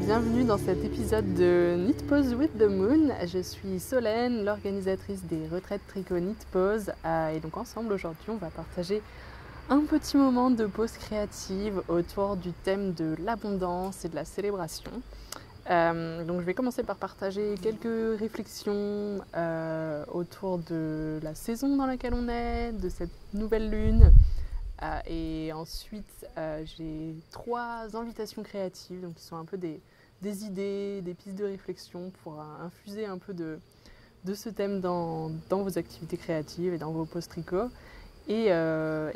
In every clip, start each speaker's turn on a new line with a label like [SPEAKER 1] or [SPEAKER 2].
[SPEAKER 1] bienvenue dans cet épisode de Knit Pose with the Moon. Je suis Solène, l'organisatrice des retraites tricot Knit Pose, et donc ensemble aujourd'hui on va partager un petit moment de pause créative autour du thème de l'abondance et de la célébration. Donc je vais commencer par partager quelques réflexions autour de la saison dans laquelle on est, de cette nouvelle lune. Et ensuite, j'ai 3 invitations créatives, donc qui sont un peu des idées, des pistes de réflexion pour infuser un peu de ce thème dans vos activités créatives et dans vos pauses tricot. Et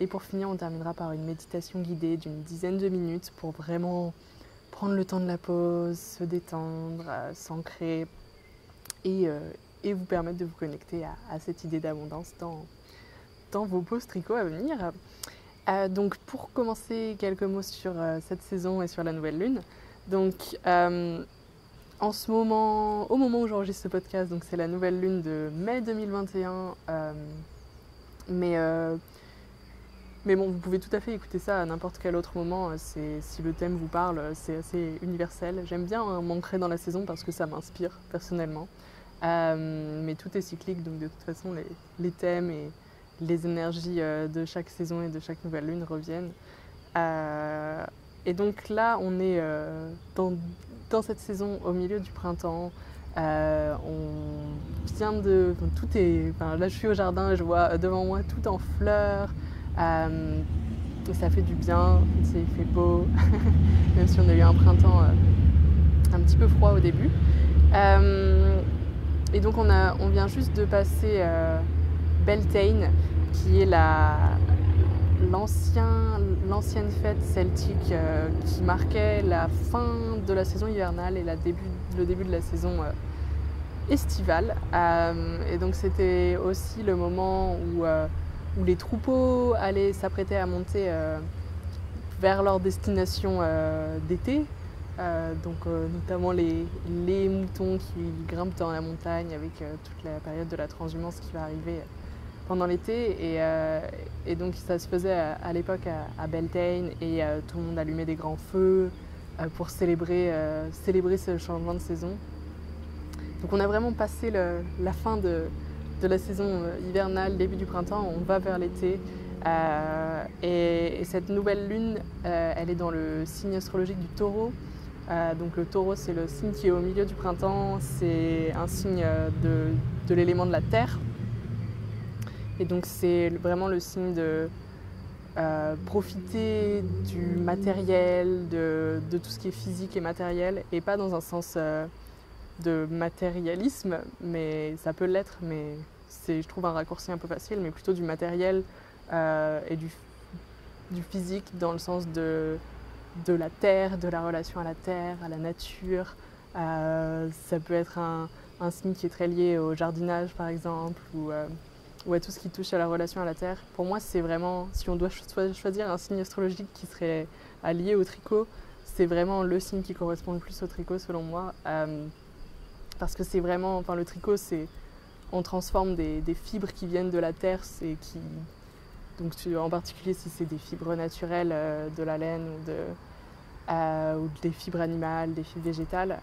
[SPEAKER 1] pour finir, on terminera par une méditation guidée d'une dizaine de minutes pour vraiment prendre le temps de la pause, se détendre, s'ancrer et vous permettre de vous connecter à cette idée d'abondance dans vos pauses tricot à venir. Donc pour commencer, quelques mots sur cette saison et sur la nouvelle lune. Donc en ce moment, au moment où j'enregistre ce podcast, donc c'est la nouvelle lune de mai 2021. Mais bon, vous pouvez tout à fait écouter ça à n'importe quel autre moment. Si le thème vous parle, c'est assez universel. J'aime bien m'ancrer dans la saison parce que ça m'inspire personnellement. Mais tout est cyclique, donc de toute façon les thèmes et les énergies de chaque saison et de chaque nouvelle lune reviennent. Et donc là, on est dans cette saison au milieu du printemps. On vient de... Tout est... Enfin, là, je suis au jardin et je vois devant moi tout en fleurs. Et ça fait du bien, il fait beau, même si on a eu un printemps un petit peu froid au début. Et donc on vient juste de passer Beltane, qui est l'ancienne fête celtique qui marquait la fin de la saison hivernale et le début de la saison estivale. Et donc c'était aussi le moment où les troupeaux allaient s'apprêter à monter vers leur destination d'été. Notamment les moutons qui grimpent dans la montagne avec toute la période de la transhumance qui va arriver pendant l'été. Et donc ça se faisait à l'époque à Beltane et tout le monde allumait des grands feux pour célébrer ce changement de saison. Donc on a vraiment passé la fin de la saison hivernale, début du printemps, on va vers l'été. Et cette nouvelle lune, elle est dans le signe astrologique du taureau. Donc le taureau, c'est le signe qui est au milieu du printemps, c'est un signe de l'élément de la terre. Et donc c'est vraiment le signe de profiter du matériel, de tout ce qui est physique et matériel, et pas dans un sens de matérialisme, mais ça peut l'être, mais c'est, je trouve, un raccourci un peu facile, mais plutôt du matériel et du physique dans le sens de la terre, de la relation à la terre, à la nature. Ça peut être un signe qui est très lié au jardinage, par exemple, ou à tout ce qui touche à la relation à la terre. Pour moi, c'est vraiment, si on doit choisir un signe astrologique qui serait lié au tricot, c'est vraiment le signe qui correspond le plus au tricot, selon moi. Parce que c'est vraiment, enfin, le tricot, on transforme des fibres qui viennent de la terre, donc en particulier si c'est des fibres naturelles, de la laine ou des fibres animales, des fibres végétales,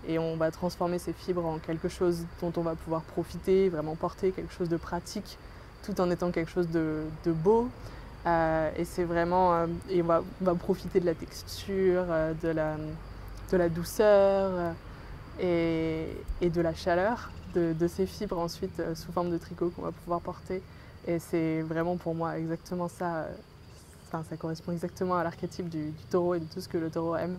[SPEAKER 1] et on va transformer ces fibres en quelque chose dont on va pouvoir profiter, vraiment porter quelque chose de pratique, tout en étant quelque chose de beau. Et c'est vraiment, et on va profiter de la texture, de la douceur et de la chaleur de ces fibres ensuite sous forme de tricot qu'on va pouvoir porter. Et c'est vraiment pour moi exactement ça. Ça correspond exactement à l'archétype du taureau et de tout ce que le taureau aime.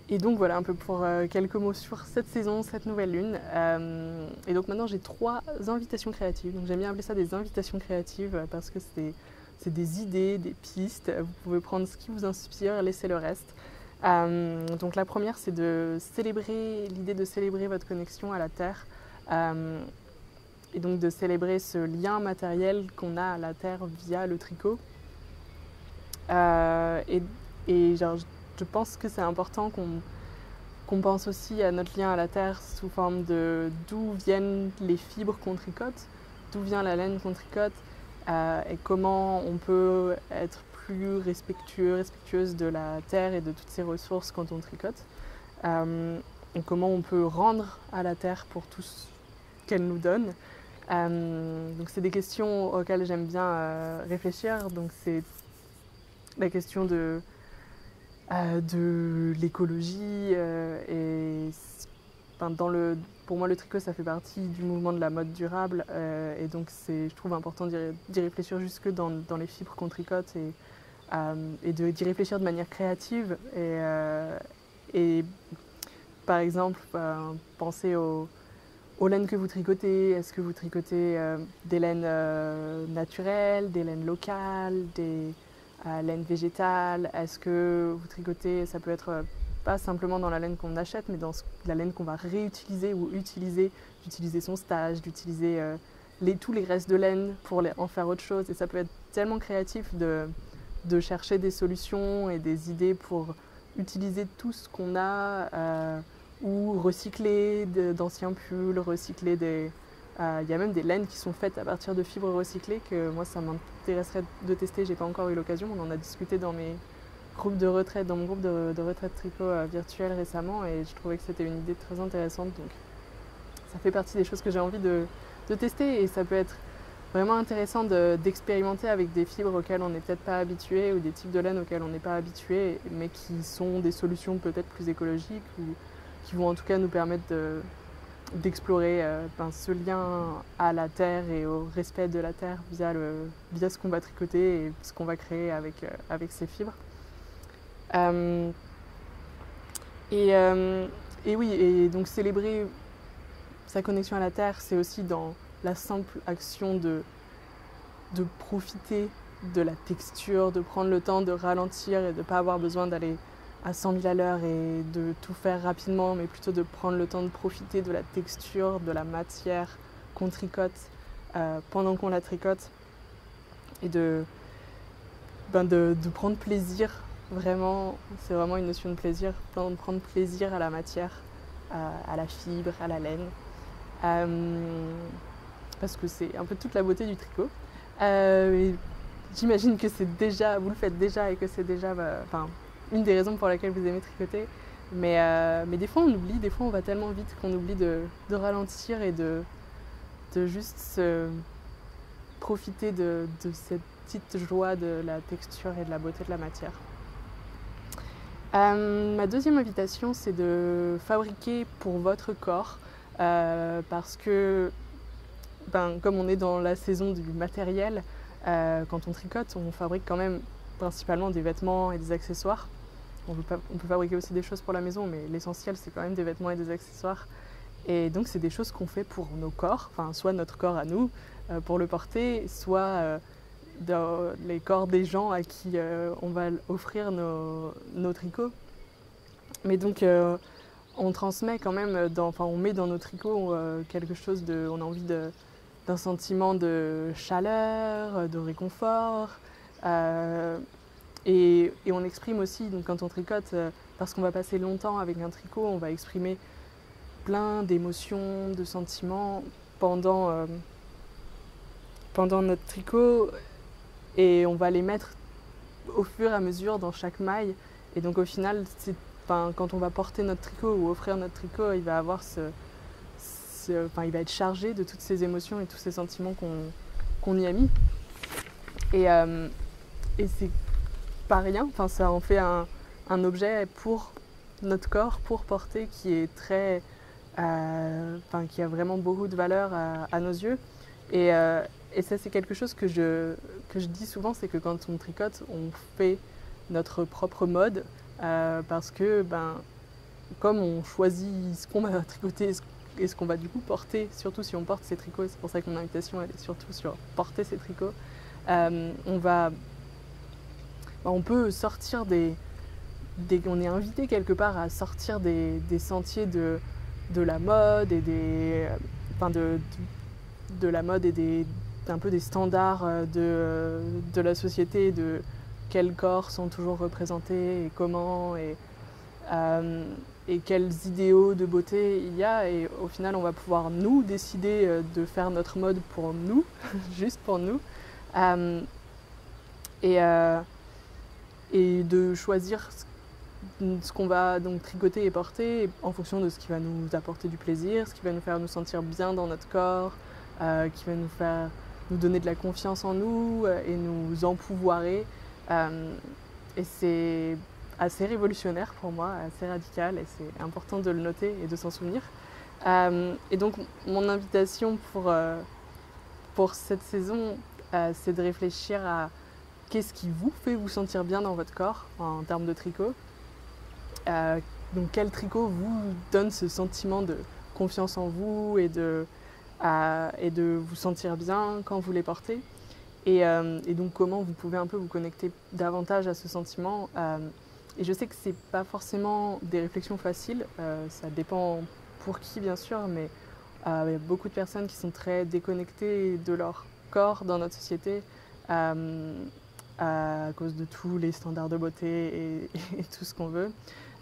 [SPEAKER 1] Et donc voilà un peu pour quelques mots sur cette saison, cette nouvelle lune. Et donc maintenant j'ai 3 invitations créatives. Donc j'aime bien appeler ça des invitations créatives parce que c'est des idées, des pistes. Vous pouvez prendre ce qui vous inspire, laisser le reste. Donc la première, c'est l'idée de célébrer votre connexion à la terre. Et donc de célébrer ce lien matériel qu'on a à la terre via le tricot. Je pense que c'est important qu'on pense aussi à notre lien à la terre sous forme de d'où viennent les fibres qu'on tricote, d'où vient la laine qu'on tricote, et comment on peut être plus respectueuse de la terre et de toutes ses ressources quand on tricote. Et comment on peut rendre à la terre pour tout ce qu'elle nous donne. Donc c'est des questions auxquelles j'aime bien réfléchir. Donc c'est la question de l'écologie pour moi le tricot ça fait partie du mouvement de la mode durable et donc je trouve important d'y réfléchir jusque dans les fibres qu'on tricote et d'y réfléchir de manière créative et par exemple penser aux laines que vous tricotez. Est-ce que vous tricotez des laines naturelles, des laines locales, des laines végétales? Est-ce que vous tricotez, ça peut être pas simplement dans la laine qu'on achète, mais dans la laine qu'on va réutiliser ou d'utiliser son stage, d'utiliser tous les restes de laine pour en faire autre chose. Et ça peut être tellement créatif de chercher des solutions et des idées pour utiliser tout ce qu'on a ou recycler d'anciens pulls, recycler il y a même des laines qui sont faites à partir de fibres recyclées que moi ça m'intéresserait de tester, j'ai pas encore eu l'occasion, on en a discuté dans mon groupe de retraite tricot virtuel récemment et je trouvais que c'était une idée très intéressante, donc ça fait partie des choses que j'ai envie de tester et ça peut être vraiment intéressant d'expérimenter avec des fibres auxquelles on n'est peut-être pas habitué ou des types de laine auxquels on n'est pas habitué mais qui sont des solutions peut-être plus écologiques ou qui vont en tout cas nous permettre d'explorer ce lien à la terre et au respect de la terre via ce qu'on va tricoter et ce qu'on va créer avec ces fibres. Et oui, et donc célébrer sa connexion à la terre, c'est aussi dans la simple action de profiter de la texture, de prendre le temps de ralentir et de ne pas avoir besoin d'aller à 100 000 à l'heure et de tout faire rapidement, mais plutôt de prendre le temps de profiter de la texture, de la matière qu'on tricote pendant qu'on la tricote et de prendre plaisir, vraiment, c'est vraiment une notion de plaisir, de prendre plaisir à la matière, à la fibre, à la laine, parce que c'est un peu toute la beauté du tricot. J'imagine que vous le faites déjà et que c'est déjà une des raisons pour laquelle vous aimez tricoter. Mais des fois on oublie, des fois on va tellement vite qu'on oublie de ralentir et de juste profiter de cette petite joie de la texture et de la beauté de la matière. Ma deuxième invitation, c'est de fabriquer pour votre corps parce que comme on est dans la saison du matériel, quand on tricote, on fabrique quand même principalement des vêtements et des accessoires. On peut fabriquer aussi des choses pour la maison, mais l'essentiel, c'est quand même des vêtements et des accessoires. Et donc, c'est des choses qu'on fait pour nos corps, soit notre corps à nous, pour le porter, soit dans les corps des gens à qui on va offrir nos tricots. Mais donc, on transmet quand même, on met dans nos tricots quelque chose on a envie d'un sentiment de chaleur, de réconfort. Et on exprime aussi, donc quand on tricote, parce qu'on va passer longtemps avec un tricot, on va exprimer plein d'émotions, de sentiments pendant notre tricot et on va les mettre au fur et à mesure dans chaque maille. Et donc au final, quand on va porter notre tricot ou offrir notre tricot, il va avoir il va être chargé de toutes ces émotions et tous ces sentiments qu'on y a mis. Et c'est pas rien, ça en fait un objet pour notre corps, pour porter, qui est très, qui a vraiment beaucoup de valeur à nos yeux. Et ça, c'est quelque chose que je dis souvent, c'est que quand on tricote, on fait notre propre mode, parce que comme on choisit ce qu'on va tricoter et ce qu'on va du coup porter, surtout si on porte ses tricots, c'est pour ça que mon invitation elle est surtout sur porter ses tricots, on peut sortir on est invité quelque part à sortir des sentiers de la mode et de la mode et un peu des standards de la société, de quels corps sont toujours représentés et comment et quels idéaux de beauté il y a. Et au final, on va pouvoir nous décider de faire notre mode pour nous, juste pour nous. et de choisir ce qu'on va donc tricoter et porter en fonction de ce qui va nous apporter du plaisir, ce qui va nous faire nous sentir bien dans notre corps, qui va nous donner de la confiance en nous et nous empouvoirer. Et c'est assez révolutionnaire pour moi, assez radical, et c'est important de le noter et de s'en souvenir. Et donc mon invitation pour cette saison, c'est de réfléchir à qu'est-ce qui vous fait vous sentir bien dans votre corps en termes de tricot. Donc quel tricot vous donne ce sentiment de confiance en vous et de vous sentir bien quand vous les portez. Et donc comment vous pouvez un peu vous connecter davantage à ce sentiment. Et je sais que c'est pas forcément des réflexions faciles, ça dépend pour qui bien sûr, mais il y a beaucoup de personnes qui sont très déconnectées de leur corps dans notre société à cause de tous les standards de beauté et tout ce qu'on veut.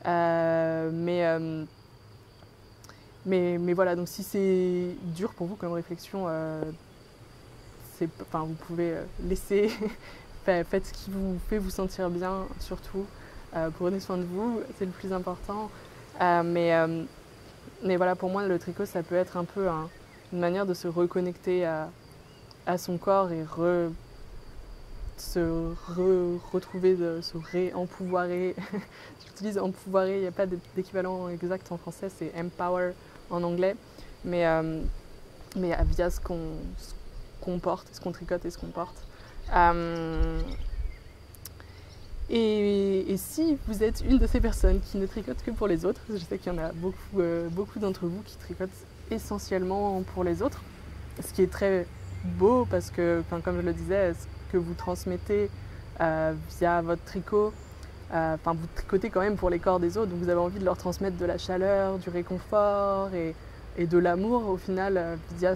[SPEAKER 1] Mais voilà, donc si c'est dur pour vous comme réflexion, vous pouvez laisser, faites ce qui vous fait vous sentir bien surtout. Prenez soin de vous, c'est le plus important. Mais voilà, pour moi, le tricot, ça peut être un peu une manière de se reconnecter à son corps et retrouver, de se réempouvoirer. J'utilise empouvoirer, il n'y a pas d'équivalent exact en français, c'est empower en anglais. Mais via ce qu'on porte, ce qu'on tricote et ce qu'on porte. Et si vous êtes une de ces personnes qui ne tricotent que pour les autres, je sais qu'il y en a beaucoup d'entre vous qui tricotent essentiellement pour les autres, ce qui est très beau parce que, comme je le disais, ce que vous transmettez via votre tricot, vous tricotez quand même pour les corps des autres, donc vous avez envie de leur transmettre de la chaleur, du réconfort et de l'amour au final via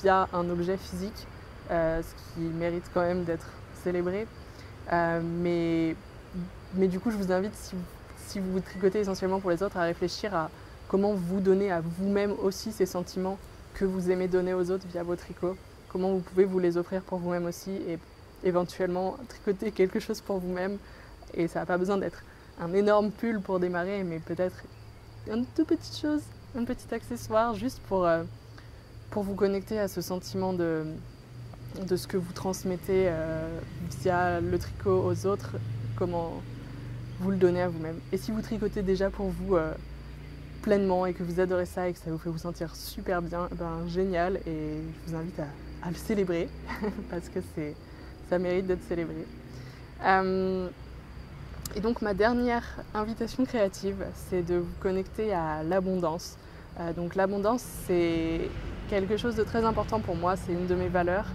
[SPEAKER 1] via un objet physique, ce qui mérite quand même d'être célébré. Mais du coup, je vous invite, si vous tricotez essentiellement pour les autres, à réfléchir à comment vous donner à vous-même aussi ces sentiments que vous aimez donner aux autres via vos tricots. Comment vous pouvez vous les offrir pour vous-même aussi et éventuellement tricoter quelque chose pour vous-même. Et ça n'a pas besoin d'être un énorme pull pour démarrer, mais peut-être une toute petite chose, un petit accessoire juste pour vous connecter à ce sentiment de ce que vous transmettez via le tricot aux autres, comment vous le donnez à vous-même. Et si vous tricotez déjà pour vous pleinement et que vous adorez ça et que ça vous fait vous sentir super bien, génial, et je vous invite à le célébrer parce que ça mérite d'être célébré. Et donc ma dernière invitation créative, c'est de vous connecter à l'abondance. Donc l'abondance, c'est quelque chose de très important pour moi, c'est une de mes valeurs.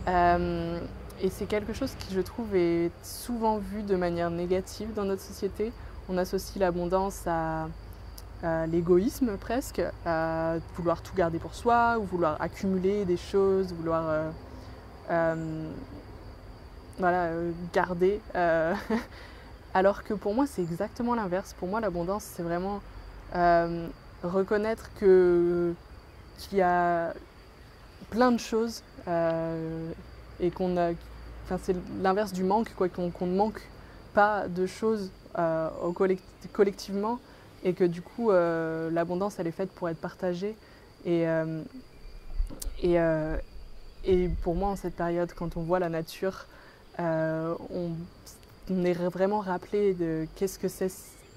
[SPEAKER 1] Et c'est quelque chose qui, je trouve, est souvent vu de manière négative dans notre société. On associe l'abondance à l'égoïsme presque, à vouloir tout garder pour soi ou vouloir accumuler des choses, vouloir garder. Alors que pour moi, c'est exactement l'inverse. Pour moi, l'abondance, c'est vraiment reconnaître qu'il y a plein de choses et c'est l'inverse du manque, qu'on ne manque pas de choses collectivement et que du coup l'abondance elle est faite pour être partagée et pour moi en cette période quand on voit la nature on est vraiment rappelé de qu'est-ce que c'est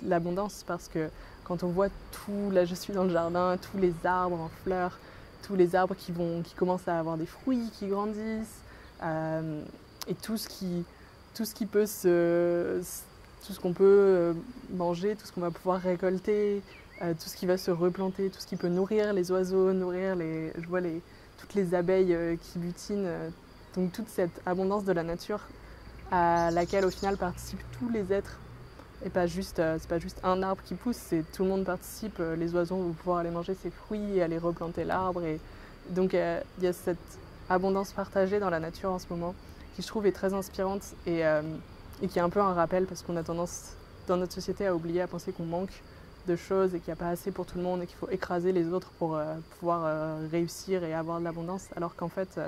[SPEAKER 1] l'abondance parce que quand on voit là je suis dans le jardin, tous les arbres en fleurs, tous les arbres qui commencent à avoir des fruits qui grandissent et tout ce qu'on peut manger, tout ce qu'on va pouvoir récolter, tout ce qui va se replanter, tout ce qui peut nourrir les oiseaux, je vois toutes les abeilles qui butinent, donc toute cette abondance de la nature à laquelle au final participent tous les êtres. Et c'est pas juste un arbre qui pousse, c'est tout le monde participe, les oiseaux vont pouvoir aller manger ses fruits et aller replanter l'arbre. Et donc il y a cette abondance partagée dans la nature en ce moment qui je trouve est très inspirante et qui est un peu un rappel parce qu'on a tendance dans notre société à oublier, à penser qu'on manque de choses et qu'il n'y a pas assez pour tout le monde et qu'il faut écraser les autres pour pouvoir réussir et avoir de l'abondance alors qu'en fait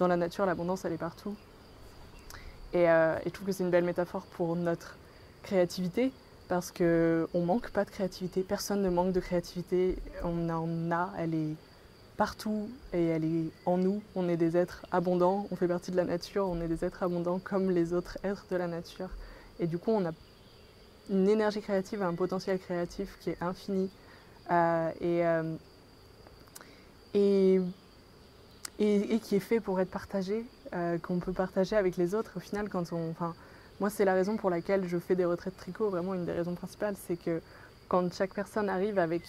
[SPEAKER 1] dans la nature l'abondance elle est partout. Et je trouve que c'est une belle métaphore pour notre créativité, parce qu'on ne manque pas de créativité, personne ne manque de créativité, on en a, elle est partout et elle est en nous. On est des êtres abondants, on fait partie de la nature, on est des êtres abondants comme les autres êtres de la nature. Et du coup, on a une énergie créative, un potentiel créatif qui est infini et qui est fait pour être partagé, qu'on peut partager avec les autres. Au final, moi, c'est la raison pour laquelle je fais des retraites tricot. Vraiment, une des raisons principales, c'est que quand chaque personne arrive avec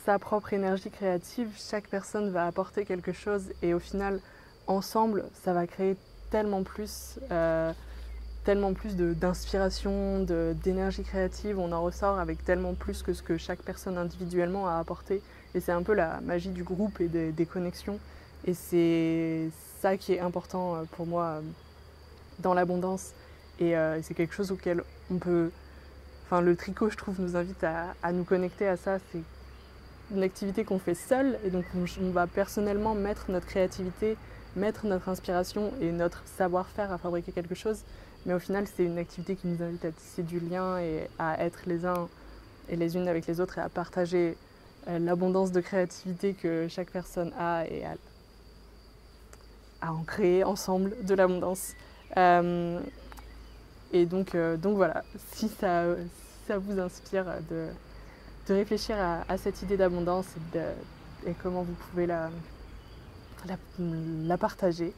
[SPEAKER 1] sa propre énergie créative, chaque personne va apporter quelque chose et au final, ensemble, ça va créer tellement plus d'inspiration, d'énergie créative. On en ressort avec tellement plus que ce que chaque personne individuellement a apporté. Et c'est un peu la magie du groupe et des connexions. Et c'est ça qui est important pour moi dans l'abondance. Et c'est quelque chose auquel on peut... Enfin, le tricot, je trouve, nous invite à nous connecter à ça. C'est une activité qu'on fait seul. Et donc, on va personnellement mettre notre créativité, mettre notre inspiration et notre savoir-faire à fabriquer quelque chose. Mais au final, c'est une activité qui nous invite à tisser du lien et à être les uns et les unes avec les autres et à partager l'abondance de créativité que chaque personne a et à en créer ensemble de l'abondance. Et donc voilà, si ça vous inspire de réfléchir à cette idée d'abondance et comment vous pouvez la partager.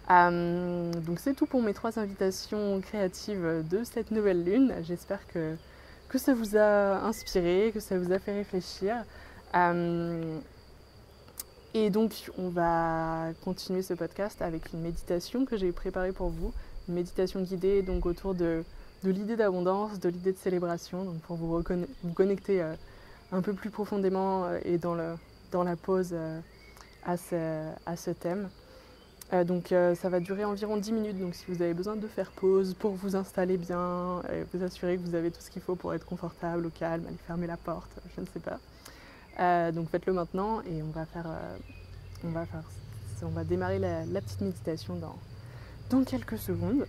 [SPEAKER 1] Donc c'est tout pour mes 3 invitations créatives de cette nouvelle lune. J'espère que ça vous a inspiré, que ça vous a fait réfléchir. Et donc on va continuer ce podcast avec une méditation que j'ai préparée pour vous. Une méditation guidée donc autour de l'idée d'abondance, de l'idée de célébration, donc pour vous connecter un peu plus profondément et dans la pause à ce thème. Donc ça va durer environ 10 minutes, donc si vous avez besoin de faire pause pour vous installer bien, et vous assurer que vous avez tout ce qu'il faut pour être confortable, au calme, aller fermer la porte, je ne sais pas. Donc faites-le maintenant et on va démarrer la petite méditation dans quelques secondes.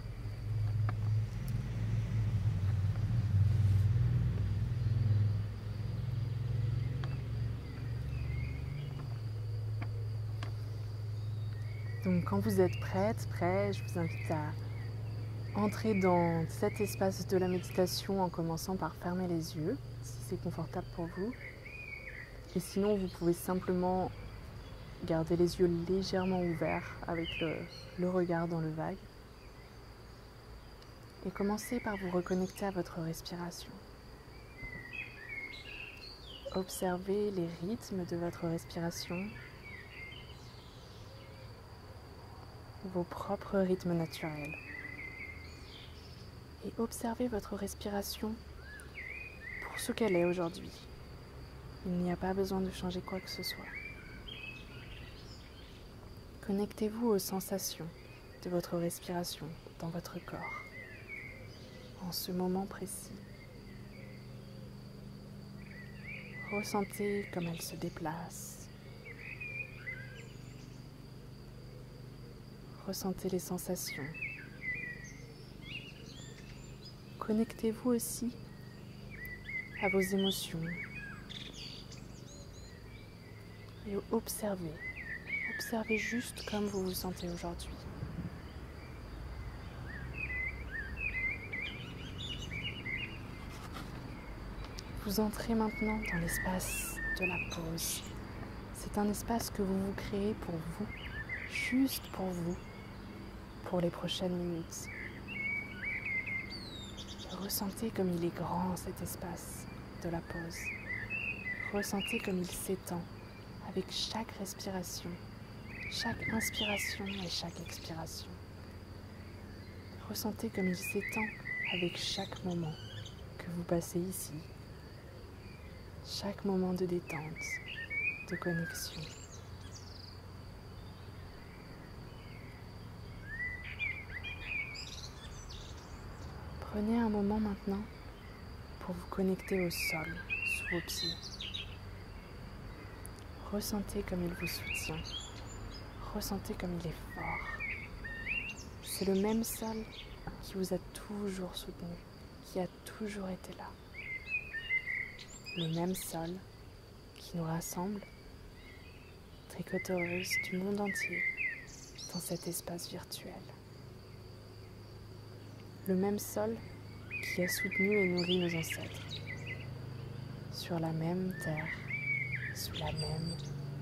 [SPEAKER 1] Donc quand vous êtes prêt, je vous invite à entrer dans cet espace de la méditation en commençant par fermer les yeux, si c'est confortable pour vous. Et sinon, vous pouvez simplement garder les yeux légèrement ouverts avec le regard dans le vague. Et commencez par vous reconnecter à votre respiration. Observez les rythmes de votre respiration, vos propres rythmes naturels. Et observez votre respiration pour ce qu'elle est aujourd'hui. Il n'y a pas besoin de changer quoi que ce soit. Connectez-vous aux sensations de votre respiration dans votre corps, en ce moment précis. Ressentez comme elle se déplace. Ressentez les sensations. Connectez-vous aussi à vos émotions et observez. Observez juste comme vous vous sentez aujourd'hui. Vous entrez maintenant dans l'espace de la pause. C'est un espace que vous vous créez pour vous, juste pour vous, pour les prochaines minutes. Ressentez comme il est grand cet espace de la pause. Ressentez comme il s'étend avec chaque respiration, chaque inspiration et chaque expiration. Ressentez comme il s'étend avec chaque moment que vous passez ici. Chaque moment de détente, de connexion. Prenez un moment maintenant pour vous connecter au sol, sous vos pieds. Ressentez comme il vous soutient. Ressentez comme il est fort. C'est le même sol qui vous a toujours soutenu, qui a toujours été là. Le même sol qui nous rassemble, tricoteuses du monde entier, dans cet espace virtuel. Le même sol qui a soutenu et nourri nos ancêtres, sur la même terre, sous la même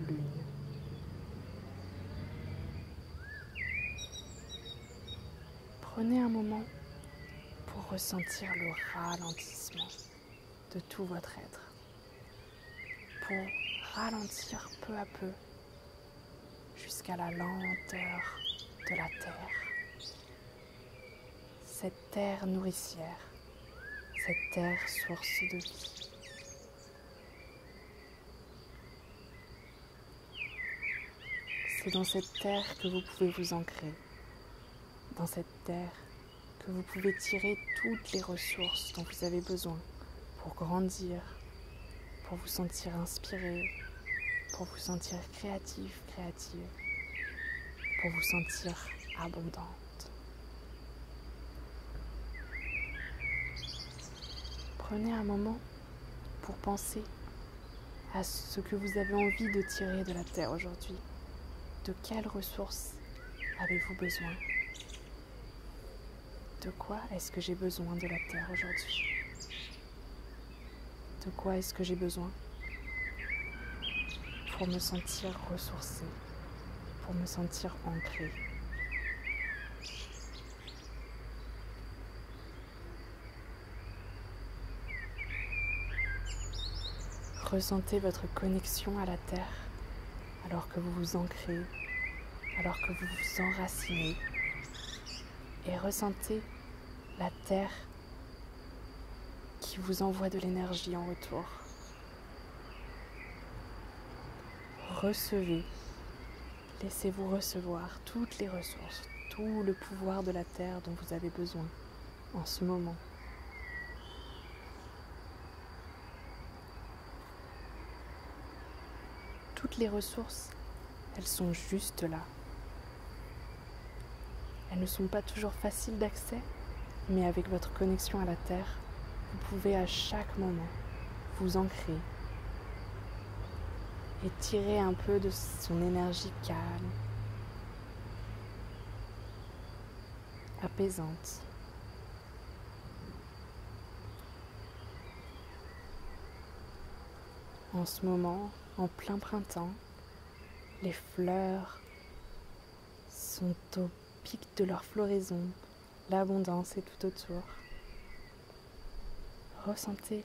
[SPEAKER 1] lune. Prenez un moment pour ressentir le ralentissement de tout votre être, pour ralentir peu à peu jusqu'à la lenteur de la terre. Cette terre nourricière, cette terre source de vie. C'est dans cette terre que vous pouvez vous ancrer, dans cette terre que vous pouvez tirer toutes les ressources dont vous avez besoin pour grandir, pour vous sentir inspiré, pour vous sentir créatif, créative, pour vous sentir abondante. Prenez un moment pour penser à ce que vous avez envie de tirer de la terre aujourd'hui. De quelles ressources avez-vous besoin? De quoi est-ce que j'ai besoin de la terre aujourd'hui? De quoi est-ce que j'ai besoin pour me sentir ressourcée, pour me sentir ancrée? Ressentez votre connexion à la terre alors que vous vous ancrez, alors que vous vous enracinez. Et ressentez la terre qui vous envoie de l'énergie en retour. Recevez, laissez-vous recevoir toutes les ressources, tout le pouvoir de la terre dont vous avez besoin en ce moment. Toutes les ressources, elles sont juste là. Elles ne sont pas toujours faciles d'accès, mais avec votre connexion à la terre, vous pouvez à chaque moment vous ancrer et tirer un peu de son énergie calme, apaisante. En ce moment, en plein printemps, les fleurs sont au pic de leur floraison, l'abondance est tout autour. Ressentez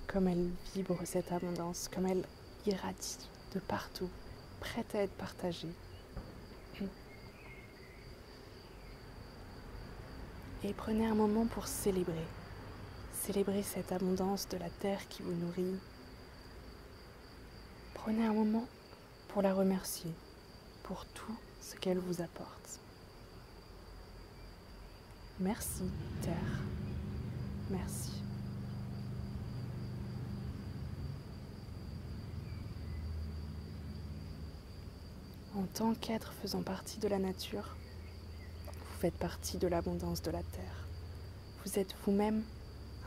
[SPEAKER 1] comme elle vibre cette abondance, comme elle irradie de partout, prête à être partagée. Et prenez un moment pour célébrer cette abondance de la terre qui vous nourrit. Prenez un moment pour la remercier pour tout ce qu'elle vous apporte. Merci, Terre. Merci. En tant qu'être faisant partie de la nature, vous faites partie de l'abondance de la Terre. Vous êtes vous-même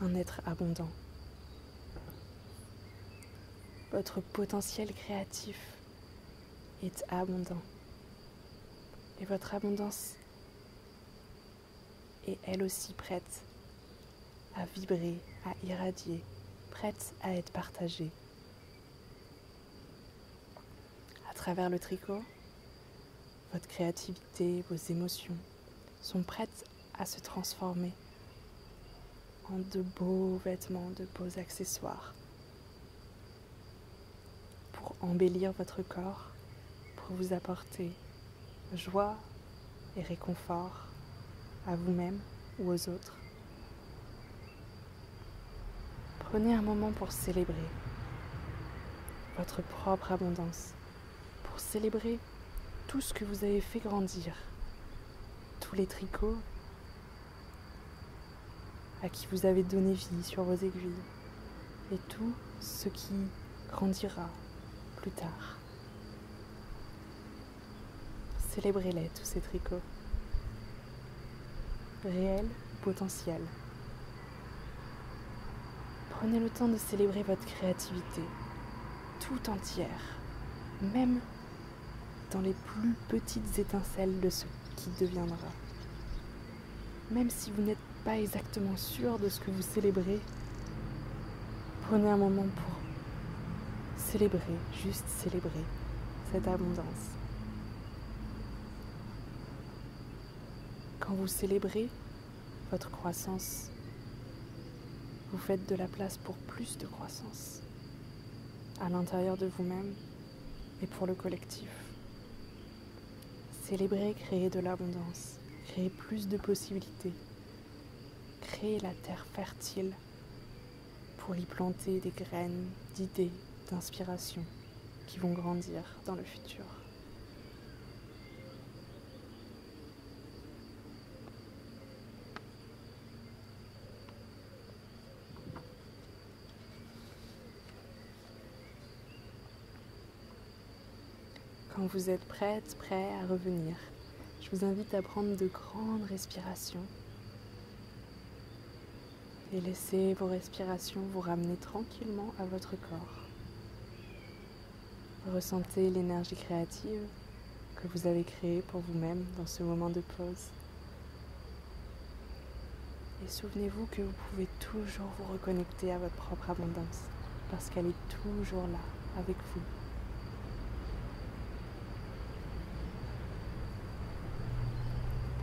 [SPEAKER 1] un être abondant. Votre potentiel créatif est abondant. Et votre abondance est elle aussi prête à vibrer, à irradier, prête à être partagée. À travers le tricot, votre créativité, vos émotions sont prêtes à se transformer en de beaux vêtements, de beaux accessoires pour embellir votre corps, pour vous apporter joie et réconfort à vous-même ou aux autres. Prenez un moment pour célébrer votre propre abondance, pour célébrer tout ce que vous avez fait grandir, tous les tricots à qui vous avez donné vie sur vos aiguilles et tout ce qui grandira plus tard. Célébrez-les, tous ces tricots. réel potentiel. Prenez le temps de célébrer votre créativité tout entière, même dans les plus petites étincelles de ce qui deviendra. Même si vous n'êtes pas exactement sûr de ce que vous célébrez, prenez un moment pour célébrer, juste célébrer cette abondance. Quand vous célébrez votre croissance, vous faites de la place pour plus de croissance à l'intérieur de vous-même et pour le collectif. Célébrer, créer de l'abondance, créer plus de possibilités, créer la terre fertile pour y planter des graines d'idées, d'inspiration qui vont grandir dans le futur. Quand vous êtes prêt à revenir, je vous invite à prendre de grandes respirations et laissez vos respirations vous ramener tranquillement à votre corps. Ressentez l'énergie créative que vous avez créée pour vous-même dans ce moment de pause. Et souvenez-vous que vous pouvez toujours vous reconnecter à votre propre abondance parce qu'elle est toujours là, avec vous.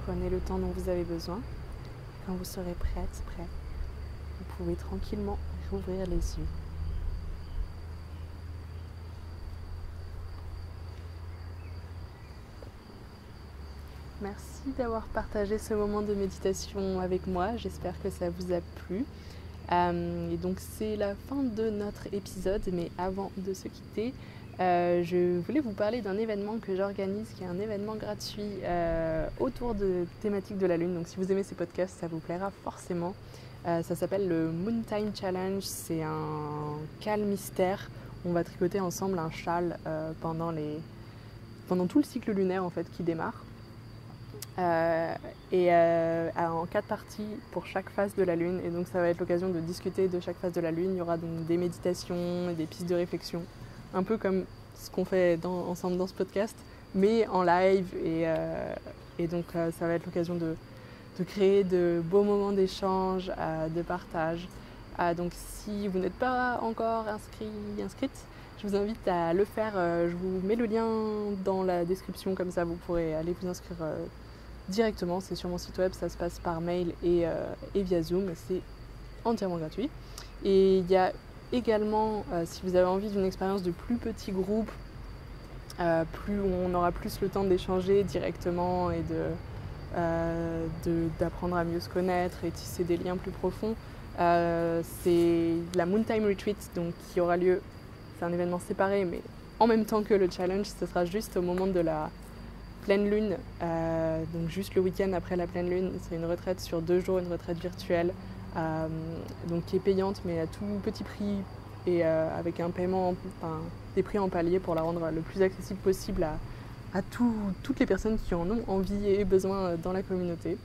[SPEAKER 1] Prenez le temps dont vous avez besoin. Quand vous serez prêt, vous pouvez tranquillement rouvrir les yeux. Merci d'avoir partagé ce moment de méditation avec moi. J'espère que ça vous a plu. Et donc c'est la fin de notre épisode, mais avant de se quitter, je voulais vous parler d'un événement que j'organise, qui est un événement gratuit autour de thématiques de la Lune. Donc si vous aimez ces podcasts, ça vous plaira forcément. Ça s'appelle le Moon Time Challenge. C'est un châle mystère. On va tricoter ensemble un châle pendant tout le cycle lunaire en fait qui démarre. En 4 parties pour chaque phase de la Lune. Et donc ça va être l'occasion de discuter de chaque phase de la Lune. Il y aura donc des méditations et des pistes de réflexion. Un peu comme ce qu'on fait ensemble dans ce podcast, mais en live. Et donc ça va être l'occasion de créer de beaux moments d'échange, de partage. Donc si vous n'êtes pas encore inscrite, je vous invite à le faire. Je vous mets le lien dans la description, comme ça vous pourrez aller vous inscrire directement. C'est sur mon site web, ça se passe par mail et via Zoom. C'est entièrement gratuit. Et il y a également, si vous avez envie d'une expérience de plus petit groupe, où on aura plus le temps d'échanger directement et d'apprendre à mieux se connaître et tisser des liens plus profonds, c'est la Moon Time Retreat donc, qui aura lieu. C'est un événement séparé, mais en même temps que le challenge. Ce sera juste au moment de la pleine lune, donc juste le week-end après la pleine lune. C'est une retraite sur 2 jours, une retraite virtuelle, donc qui est payante, mais à tout petit prix et avec un paiement, des prix en palier pour la rendre le plus accessible possible à toutes les personnes qui en ont envie et besoin dans la communauté.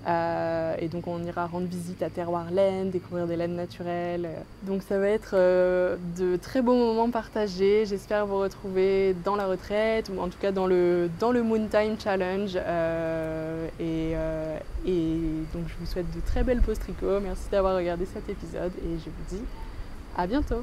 [SPEAKER 1] Et donc on ira rendre visite à Terroir Laine, découvrir des laines naturelles. Donc ça va être de très beaux moments partagés. J'espère vous retrouver dans la retraite ou en tout cas dans le Moon Time Challenge. Et donc je vous souhaite de très belles pauses tricot. Merci d'avoir regardé cet épisode et je vous dis à bientôt.